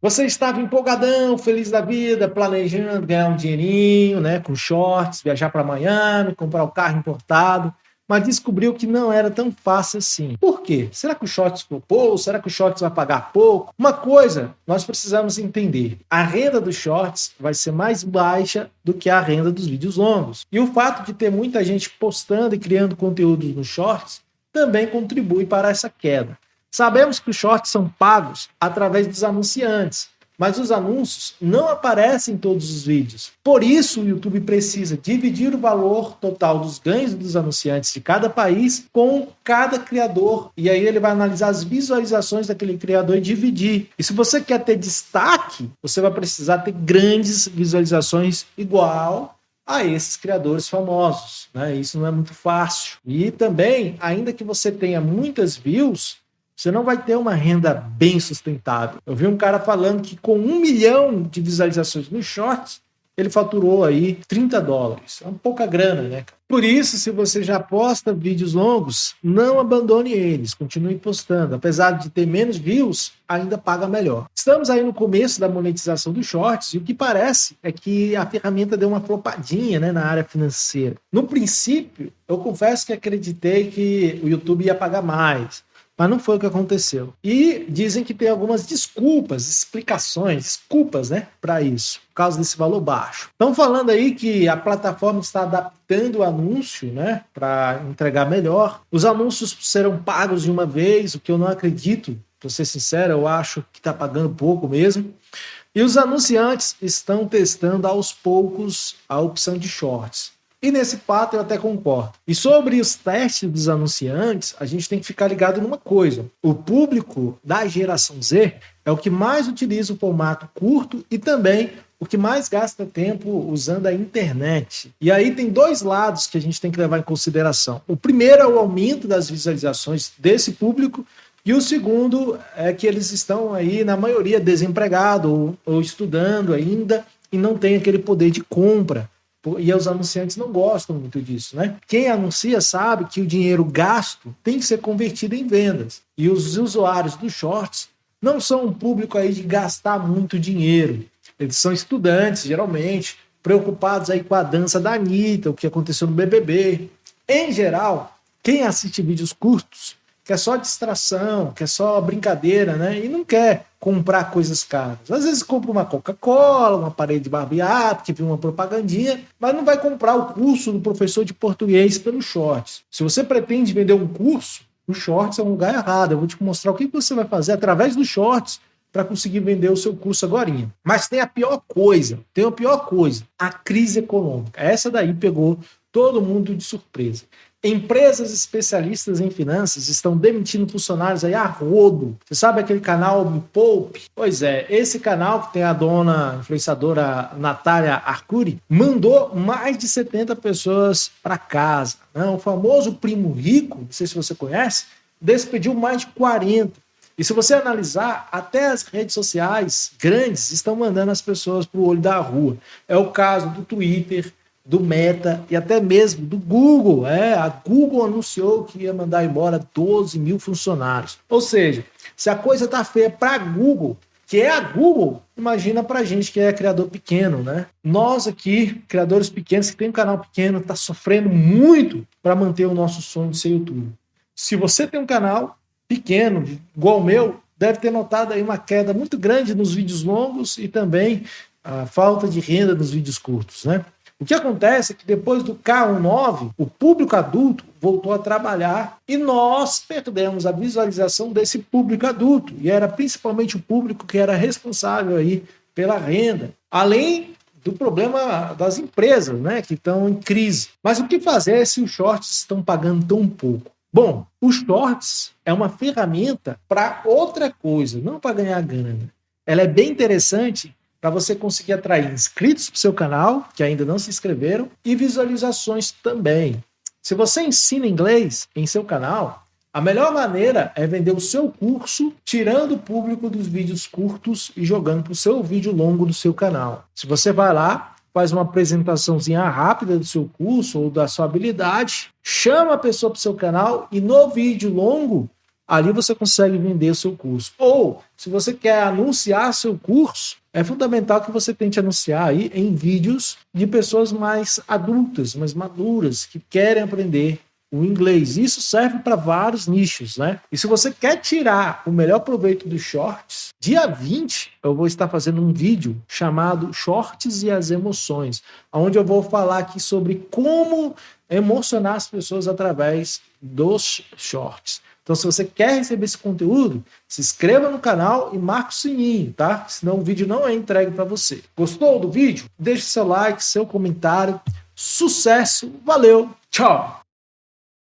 Você estava empolgadão, feliz da vida, planejando ganhar um dinheirinho, né, com shorts, viajar para Miami, comprar o carro importado, mas descobriu que não era tão fácil assim. Por quê? Será que o shorts flopou? Será que o shorts vai pagar pouco? Uma coisa nós precisamos entender: a renda dos shorts vai ser mais baixa do que a renda dos vídeos longos. E o fato de ter muita gente postando e criando conteúdos nos shorts também contribui para essa queda. Sabemos que os shorts são pagos através dos anunciantes, mas os anúncios não aparecem em todos os vídeos. Por isso, o YouTube precisa dividir o valor total dos ganhos dos anunciantes de cada país com cada criador. E aí ele vai analisar as visualizações daquele criador e dividir. E se você quer ter destaque, você vai precisar ter grandes visualizações igual a esses criadores famosos, né? Isso não é muito fácil. E também, ainda que você tenha muitas views, você não vai ter uma renda bem sustentável. Eu vi um cara falando que com 1 milhão de visualizações nos shorts, ele faturou aí $30. É uma pouca grana, né? Por isso, se você já posta vídeos longos, não abandone eles, continue postando. Apesar de ter menos views, ainda paga melhor. Estamos aí no começo da monetização dos shorts e o que parece é que a ferramenta deu uma flopadinha, né, na área financeira. No princípio, eu confesso que acreditei que o YouTube ia pagar mais, mas não foi o que aconteceu. E dizem que tem algumas desculpas, né, para isso, por causa desse valor baixo. Estão falando aí que a plataforma está adaptando o anúncio, né, para entregar melhor. Os anúncios serão pagos de uma vez, o que eu não acredito, para ser sincero, eu acho que está pagando pouco mesmo. E os anunciantes estão testando aos poucos a opção de shorts. E nesse fato eu até concordo. E sobre os testes dos anunciantes, a gente tem que ficar ligado numa coisa: o público da geração Z é o que mais utiliza o formato curto e também o que mais gasta tempo usando a internet. E aí tem dois lados que a gente tem que levar em consideração. O primeiro é o aumento das visualizações desse público, e o segundo é que eles estão aí, na maioria, desempregados ou estudando ainda e não tem aquele poder de compra. E os anunciantes não gostam muito disso, né? Quem anuncia sabe que o dinheiro gasto tem que ser convertido em vendas. E os usuários dos shorts não são um público aí de gastar muito dinheiro. Eles são estudantes, geralmente, preocupados aí com a dança da Anitta, o que aconteceu no BBB. Em geral, quem assiste vídeos curtos quer só distração, quer só brincadeira, né? E não quer comprar coisas caras. Às vezes compra uma Coca-Cola, um aparelho de barbear, porque viu uma propagandinha, mas não vai comprar o curso do professor de português pelo shorts. Se você pretende vender um curso, o shorts é um lugar errado. Eu vou te mostrar o que você vai fazer através dos shorts para conseguir vender o seu curso agorinha. Mas tem a pior coisa, a crise econômica. Essa daí pegou todo mundo de surpresa. Empresas especialistas em finanças estão demitindo funcionários aí a rodo. Você sabe aquele canal Me Poupe? Pois é, esse canal que tem a dona influenciadora Natália Arcuri mandou mais de 70 pessoas para casa. O famoso primo rico, não sei se você conhece, despediu mais de 40. E se você analisar, até as redes sociais grandes estão mandando as pessoas para o olho da rua. É o caso do Twitter, do Meta e até mesmo do Google. A Google anunciou que ia mandar embora 12 mil funcionários. Ou seja, se a coisa tá feia para a Google, que é a Google, imagina para a gente que é criador pequeno, né? Nós aqui, criadores pequenos, que tem um canal pequeno, tá sofrendo muito para manter o nosso sonho de ser YouTube. Se você tem um canal pequeno, igual o meu, deve ter notado aí uma queda muito grande nos vídeos longos e também a falta de renda nos vídeos curtos, né? O que acontece é que depois do K19, o público adulto voltou a trabalhar e nós perdemos a visualização desse público adulto. E era principalmente o público que era responsável aí pela renda. Além do problema das empresas, né, que estão em crise. Mas o que fazer se os shorts estão pagando tão pouco? Bom, os shorts é uma ferramenta para outra coisa, não para ganhar grana. Ela é bem interessante para você conseguir atrair inscritos para o seu canal, que ainda não se inscreveram, e visualizações também. Se você ensina inglês em seu canal, a melhor maneira é vender o seu curso, tirando o público dos vídeos curtos e jogando para o seu vídeo longo do seu canal. Se você vai lá, faz uma apresentaçãozinha rápida do seu curso ou da sua habilidade, chama a pessoa para o seu canal e no vídeo longo ali você consegue vender o seu curso. Ou, se você quer anunciar seu curso, é fundamental que você tente anunciar aí em vídeos de pessoas mais adultas, mais maduras, que querem aprender o inglês. Isso serve para vários nichos, né? E se você quer tirar o melhor proveito dos shorts, dia 20 eu vou estar fazendo um vídeo chamado Shorts e as Emoções, onde eu vou falar aqui sobre como emocionar as pessoas através dos shorts. Então, se você quer receber esse conteúdo, se inscreva no canal e marque o sininho, tá? Senão o vídeo não é entregue para você. Gostou do vídeo? Deixe seu like, seu comentário. Sucesso, valeu, tchau!